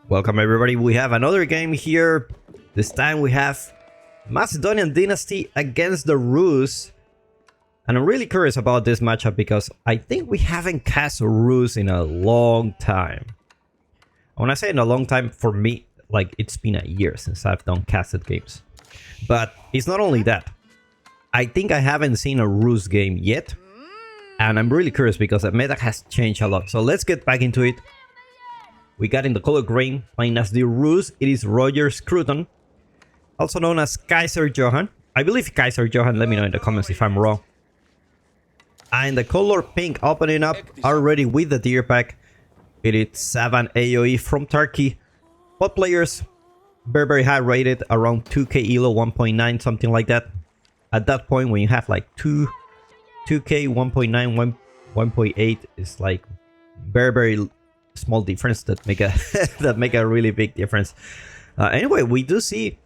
Welcome everybody, we have another game here. This time we have Macedonian Dynasty against the Rus. And I'm really curious about this matchup because I think we haven't cast Rus in a long time. When I say in a long time, for me, like it's been a year since I've done casted games. But it's not only that. I think I haven't seen a Rus game yet. And I'm really curious because the meta has changed a lot. So let's get back into it. We got in the color green, playing as the Rus. It is Roger Scruton, also known as Kaiser Johan. I believe Kaiser Johan, let me know in the comments if I'm wrong. And the color pink, opening up already with the tier pack. It is Savan AoE from Turkey. Both players very high rated, around 2k elo, 1.9, something like that. At that point, when you have like 2k, 1.9, 1.8, it's like very small difference that make a that make a really big difference. Anyway, we do see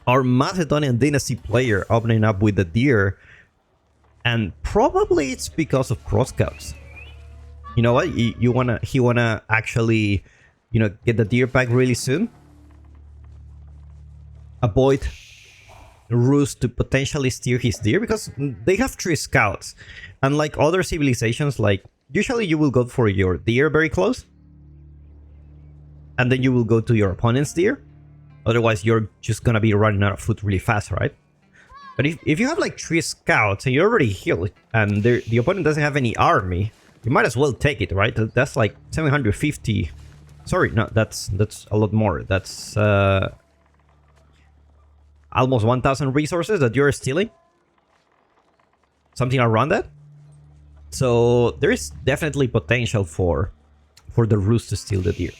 our Macedonian Dynasty player opening up with the deer, and probably it's because of cross scouts. You know what? He wanna actually, you know, get the deer pack really soon. Avoid Rus to potentially steer his deer because they have 3 scouts, unlike other civilizations. Like usually you will go for your deer very close, and then you will go to your opponent's deer. Otherwise, you're just gonna be running out of food really fast, right? But if you have like 3 scouts and you're already healed, and the opponent doesn't have any army, you might as well take it, right? That's like 750. Sorry, no, that's a lot more. That's almost 1,000 resources that you're stealing. Something around that. So there is definitely potential for the Rus to steal the deer.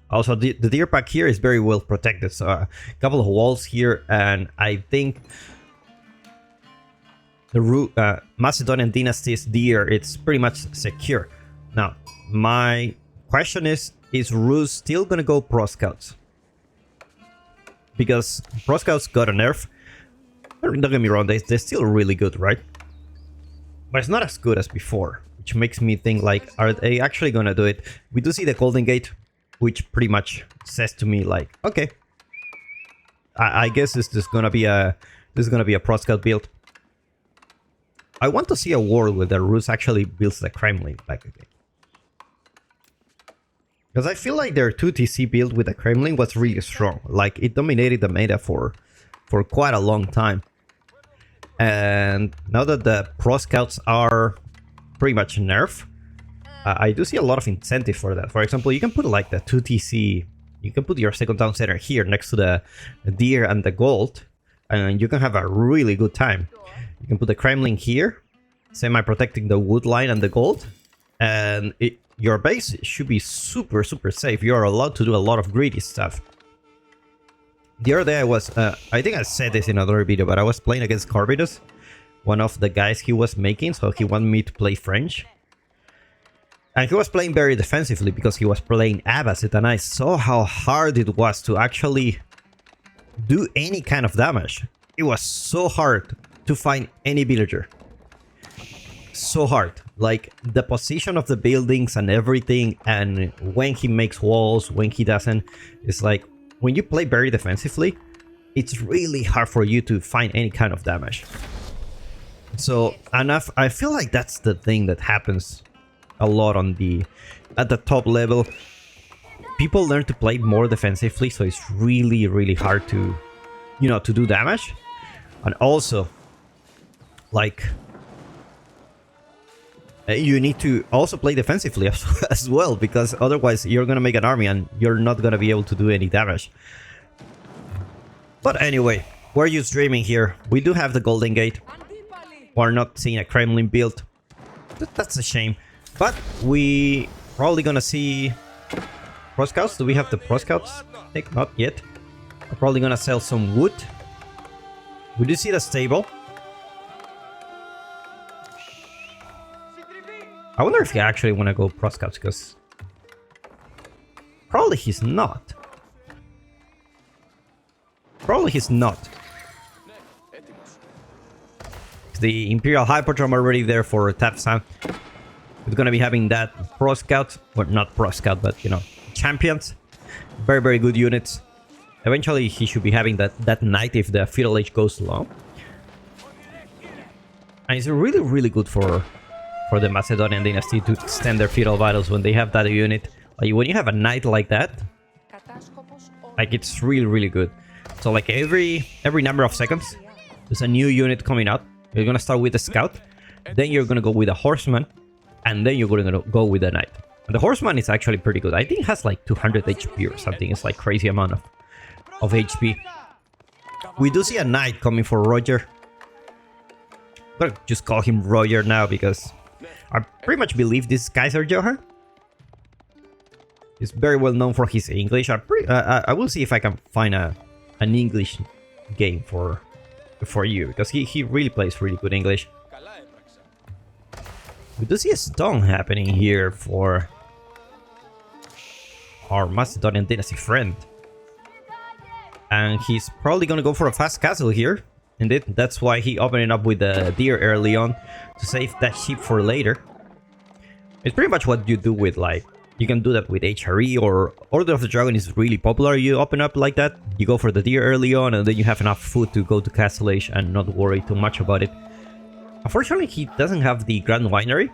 Also, the deer pack here is very well protected. So a couple of walls here, and I think the Macedonian Dynasty's deer, it's pretty much secure. Now, my question is Rus still gonna go pro scouts? Because pro scouts got a nerf. Don't get me wrong, they're still really good, right? But it's not as good as before, which makes me think like, are they actually gonna do it? We do see the Golden Gate, which pretty much says to me like, okay, I guess this is gonna be a pro scout build. I want to see a world where the Rus actually builds the Kremlin back again, because I feel like their 2TC build with the Kremlin was really strong. Like it dominated the meta for quite a long time. And now that the pro scouts are pretty much nerfed, I do see a lot of incentive for that. For example, you can put like the 2TC, you can put your second town center here next to the deer and the gold, and you can have a really good time. You can put the Kremlin here, semi-protecting the wood line and the gold, and your base should be super safe. You are allowed to do a lot of greedy stuff. The other day I was, I think I said this in another video, but I was playing against Corvidus, one of the guys he was making, so he wanted me to play French. And he was playing very defensively because he was playing Abbasid, and I saw how hard it was to actually do any kind of damage. It was so hard to find any villager. So hard. Like the position of the buildings and everything, and when he makes walls, when he doesn't, it's like, when you play very defensively, it's really hard for you to find any kind of damage. So, and I feel like that's the thing that happens a lot at the top level. People learn to play more defensively, so it's really hard to, you know, to do damage. And also, like, you need to also play defensively as well, because otherwise you're gonna make an army and you're not gonna be able to do any damage. But anyway, we're just dreaming here. We do have the Golden Gate. We're not seeing a Kremlin build. That's a shame. But we probably gonna see pro scouts. Do we have the pro scouts? I think not yet. We're probably gonna sell some wood. We do see the stable. I wonder if he actually want to go pro scouts, because probably he's not. Probably he's not. The Imperial Hyperdrome already there for Tapsan. We're gonna be having that pro scout, well, not pro scout, but you know, champions. Very, very good units. Eventually, he should be having that knight if the feudal age goes long. And it's really, really good for the Macedonian dynasty to extend their feudal battles when they have that unit. Like when you have a knight like that, like it's really, really good. So like every number of seconds, there's a new unit coming out. You're gonna start with a scout, then you're gonna go with a horseman, and then you're gonna go with a knight. And the horseman is actually pretty good. I think it has like 200 HP or something. It's like crazy amount of HP. We do see a knight coming for Roger. I'm gonna just call him Roger now because I pretty much believe this is Kaiser Johann. He's very well known for his English. I will see if I can find an English game for you because he really plays really good English. We do see a stone happening here for our Macedonian dynasty friend. And he's probably gonna go for a fast castle here. Indeed, that's why he opened it up with the deer early on to save that sheep for later. It's pretty much what you do with like, you can do that with HRE or Order of the Dragon is really popular. You open up like that, you go for the deer early on and then you have enough food to go to Castle Age and not worry too much about it. Unfortunately, he doesn't have the Grand Winery.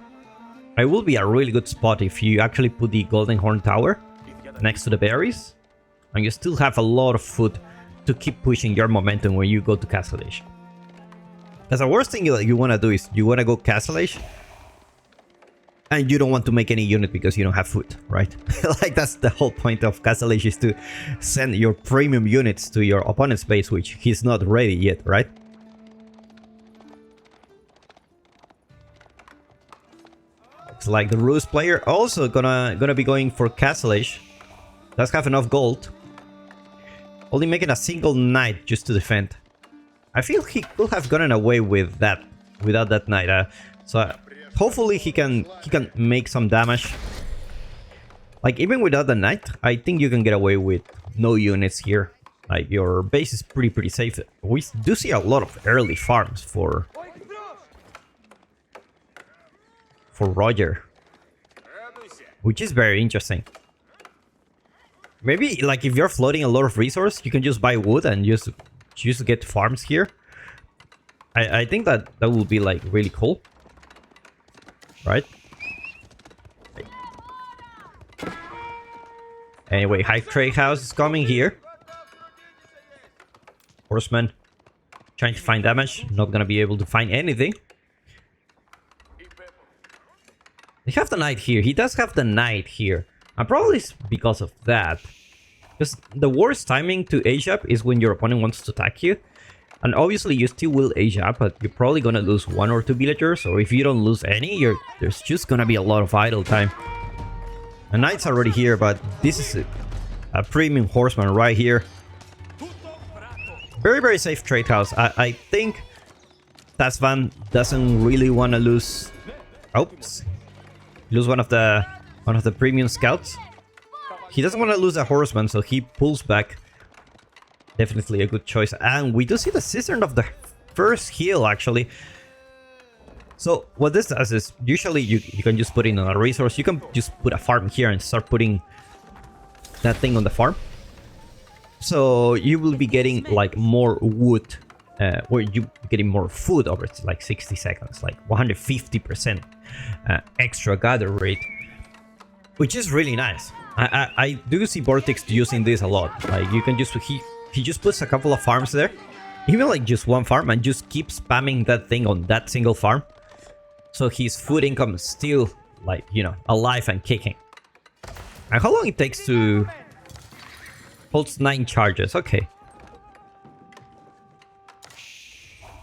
It will be a really good spot if you actually put the Golden Horn Tower next to the berries. And you still have a lot of food to keep pushing your momentum when you go to Castle Age. Because the worst thing you want to do is you want to go Castle Age and you don't want to make any unit because you don't have food, right? Like that's the whole point of Castle Age is to send your premium units to your opponent's base, which he's not ready yet, right? It's like the Ruse player also gonna be going for Castle Age. Does have enough gold. Only making a single knight just to defend. I feel he could have gotten away with that without that knight. So hopefully he can make some damage. Like even without the knight, I think you can get away with no units here. Like your base is pretty safe. We do see a lot of early farms for Roger, which is very interesting. Maybe like if you're floating a lot of resource, you can just buy wood and just get farms here. I think that will be like really cool, right? Anyway, High Trade House is coming here. Horseman trying to find damage, not gonna be able to find anything. They have the knight here. He does have the knight here. And probably it's because of that. Because the worst timing to age up is when your opponent wants to attack you. And obviously you still will age up, but you're probably gonna lose 1 or 2 villagers. Or if you don't lose any, there's just gonna be a lot of idle time. The knight's already here, but this is a premium horseman right here. Very safe trade house. I think Tasvan doesn't really want to lose... Oops. Lose one of the premium scouts. He doesn't want to lose a horseman, so he pulls back. Definitely a good choice. And we do see the cistern of the first hill, actually. So what this does is, usually you can just put in a resource. You can just put a farm here and start putting that thing on the farm. So you will be getting like more wood, or you getting more food over like 60 seconds, like 150% extra gather rate, which is really nice. I do see Vortex using this a lot. Like you can just he just puts a couple of farms there, even like just one farm, and just keeps spamming that thing on that single farm. So his food income is still like, you know, alive and kicking. And how long it takes to holds 9 charges? Okay.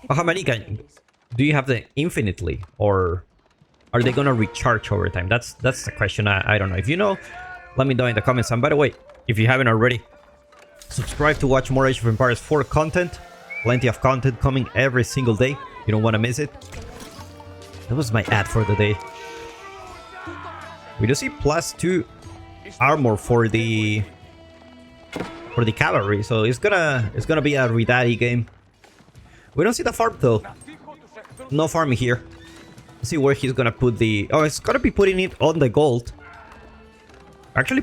How many do you have the infinitely, or are they gonna recharge over time? That's the question. I don't know. If you know, let me know in the comments. And by the way, if you haven't already, subscribe to watch more Age of Empires 4 content. Plenty of content coming every single day. You don't want to miss it. That was my ad for the day. We do see +2 armor for the cavalry, so it's gonna be a Ridari game. We don't see the farm though. No farming here. Let's see where he's gonna put the... Oh, it's gonna be putting it on the gold. Actually,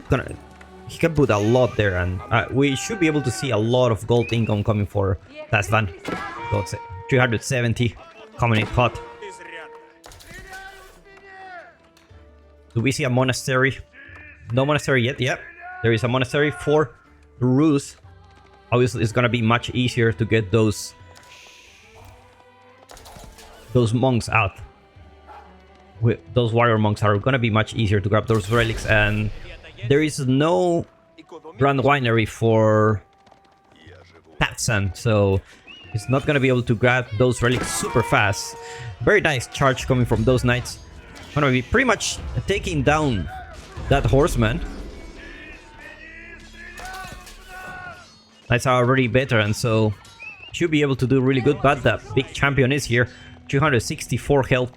he can put a lot there, and we should be able to see a lot of gold income coming for Tasvan. 370 coming in hot. Do we see a monastery? No monastery yet. Yep, there is a monastery for Rus. Obviously, it's gonna be much easier to get those monks out. Those warrior monks are gonna be much easier to grab those relics, and there is no Grand Winery for Tatsan, so he's not gonna be able to grab those relics super fast. Very nice charge coming from those knights. Gonna be pretty much taking down that horseman. Knights are already veteran, so should be able to do really good, but the big champion is here. 264 health.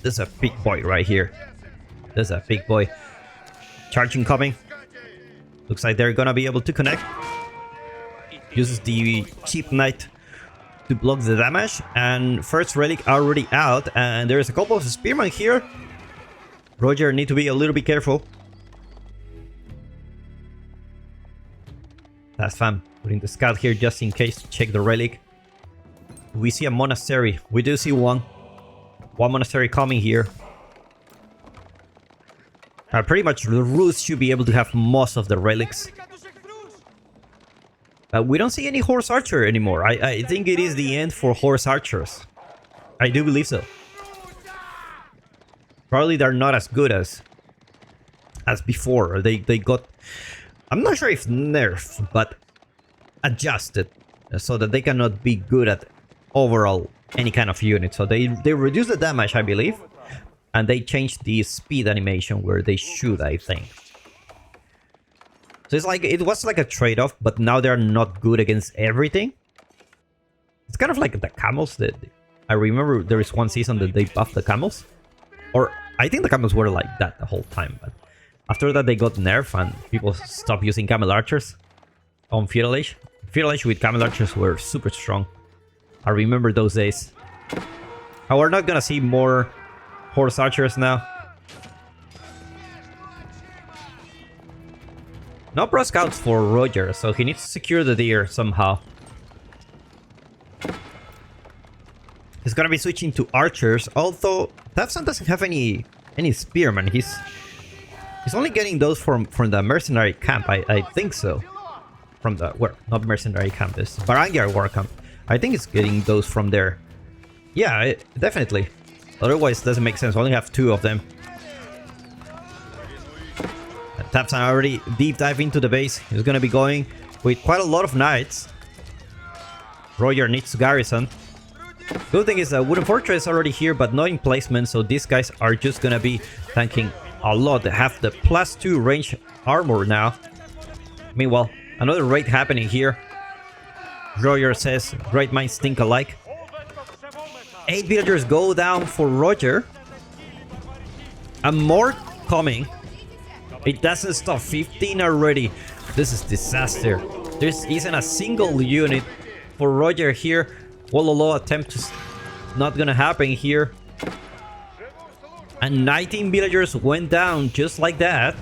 This is a big boy right here. This is a big boy. Charging coming. Looks like they're gonna be able to connect. Uses the cheap knight to block the damage, and first relic already out, and there's a couple of spearmen here. Roger need to be a little bit careful. That's fun. Putting the scout here just in case to check the relic. We see a monastery. We do see one monastery coming here. Pretty much the Rus should be able to have most of the relics. We don't see any horse archer anymore. I think it is the end for horse archers. I do believe so. Probably they're not as good as before. They got, I'm not sure if nerfed, but adjusted so that they cannot be good at overall any kind of unit. So they reduce the damage, I believe, and they changed the speed animation where they should, I think. So it's like, it was like a trade-off, but now they're not good against everything. It's kind of like the camels that I remember there is one season that they buffed the camels. Or I think the camels were like that the whole time, but after that they got nerfed and people stopped using camel archers on Feudal Age. Feudal Age with camel archers were super strong. I remember those days. And we're not gonna see more horse archers now. No pro scouts for Roger, so he needs to secure the deer somehow. He's gonna be switching to archers, although Tafsan doesn't have any spearmen. He's only getting those from the mercenary camp, I think so. From the, well, not mercenary camp, it's Varangian Warcamp. I think it's getting those from there. Yeah, definitely. Otherwise, it doesn't make sense. I only have 2 of them. Tapsan already deep dive into the base. He's gonna be going with quite a lot of knights. Roger needs to garrison. Good thing is that Wooden Fortress is already here, but not in placement, so these guys are just gonna be tanking a lot. They have the +2 range armor now. Meanwhile, another raid happening here. Roger says, great minds think alike. 8 villagers go down for Roger. And more coming. It doesn't stop. 15 already. This is disaster. There isn't a single unit for Roger here. Wololo attempt to not gonna happen here. And 19 villagers went down just like that.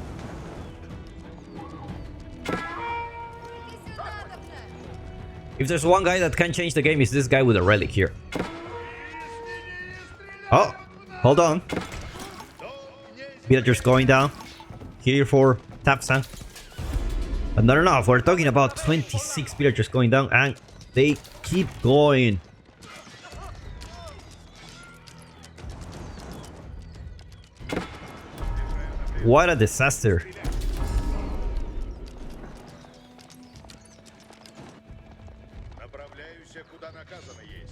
If there's one guy that can change the game, it's this guy with a relic here. Oh, hold on. Villagers going down. Here for Tapsan. But not enough. We're talking about 26 villagers going down, and they keep going. What a disaster.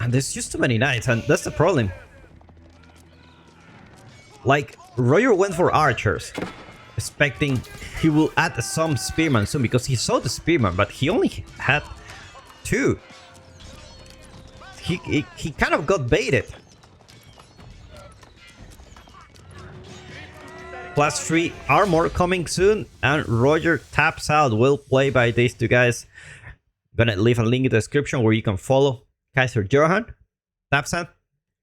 And there's just too many knights, and that's the problem. Like, Roger went for archers, expecting he will add some spearmen soon, because he saw the spearmen, but he only had 2. He kind of got baited. +3 armor coming soon, and Roger taps out. Will play by these 2 guys. Gonna leave a link in the description where you can follow Kaiser Johan, Tapsan.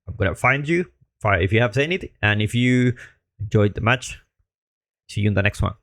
I'm gonna find you if you have seen it, and if you enjoyed the match, See you in the next one.